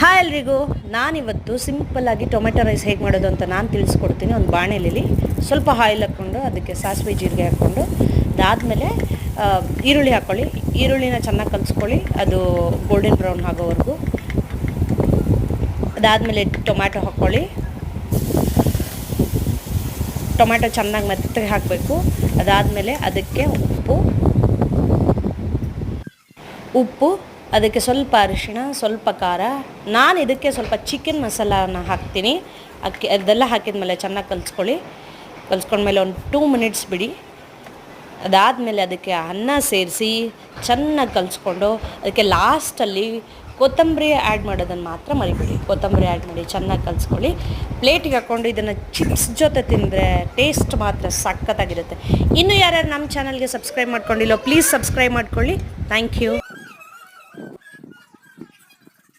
Hi ಎಲ್ರಿಗೂ, ನಾನಿವತ್ತು ಸಿಂಪಲ್ಲಾಗಿ ಟೊಮೆಟೊ ರೈಸ್ ಹೇಗೆ ಮಾಡೋದು ಅಂತ ನಾನು ತಿಳಿಸ್ಕೊಡ್ತೀನಿ. ಒಂದು ಬಾಣಲೆಯಲ್ಲಿ ಸ್ವಲ್ಪ ಆಯಿಲ್ ಹಾಕ್ಕೊಂಡು ಅದಕ್ಕೆ ಸಾಸಿವೆ ಜೀರಿಗೆ ಹಾಕ್ಕೊಂಡು ಅದಾದಮೇಲೆ ಈರುಳ್ಳಿ ಹಾಕ್ಕೊಳ್ಳಿ. ಈರುಳ್ಳಿನ ಚೆನ್ನಾಗಿ ಕಲಿಸ್ಕೊಳ್ಳಿ, ಅದು ಗೋಲ್ಡನ್ ಬ್ರೌನ್ ಆಗೋವರೆಗೂ. ಅದಾದಮೇಲೆ ಟೊಮ್ಯಾಟೊ ಹಾಕ್ಕೊಳ್ಳಿ. ಟೊಮ್ಯಾಟೊ ಚೆನ್ನಾಗಿ ಮೆತ್ತಗೆ ಹಾಕಬೇಕು. ಅದಾದಮೇಲೆ ಅದಕ್ಕೆ ಉಪ್ಪು, ಅದಕ್ಕೆ ಸ್ವಲ್ಪ ಅರಿಶಿಣ, ಸ್ವಲ್ಪ ಖಾರ. ನಾನು ಇದಕ್ಕೆ ಸ್ವಲ್ಪ ಚಿಕನ್ ಮಸಾಲಾನ ಹಾಕ್ತೀನಿ. ಅದೆಲ್ಲ ಹಾಕಿದ್ಮೇಲೆ ಚೆನ್ನಾಗಿ ಕಲಿಸ್ಕೊಂಡ್ಮೇಲೆ ಒಂದು 2 ಮಿನಿಟ್ಸ್ ಬಿಡಿ. ಅದಾದಮೇಲೆ ಅದಕ್ಕೆ ಅನ್ನ ಸೇರಿಸಿ ಚೆನ್ನಾಗಿ ಕಲಿಸ್ಕೊಂಡು ಅದಕ್ಕೆ ಲಾಸ್ಟಲ್ಲಿ ಕೊತ್ತಂಬರಿ ಆ್ಯಡ್ ಮಾಡೋದನ್ನು ಮಾತ್ರ ಮರಿಬೇಡಿ. ಕೊತ್ತಂಬರಿ ಆ್ಯಡ್ ಮಾಡಿ ಚೆನ್ನಾಗಿ ಕಲಿಸ್ಕೊಳ್ಳಿ. ಪ್ಲೇಟಿಗೆ ಹಾಕ್ಕೊಂಡು ಇದನ್ನು ಚಿಪ್ಸ್ ಜೊತೆ ತಿಂದರೆ ಟೇಸ್ಟ್ ಮಾತ್ರ ಸಖತ್ತಾಗಿರುತ್ತೆ. ಇನ್ನೂ ಯಾರ್ಯಾರು ನಮ್ಮ ಚಾನಲ್ಗೆ ಸಬ್ಸ್ಕ್ರೈಬ್ ಮಾಡ್ಕೊಂಡಿಲ್ಲೋ ಪ್ಲೀಸ್ ಸಬ್ಸ್ಕ್ರೈಬ್ ಮಾಡ್ಕೊಳ್ಳಿ. Thank you.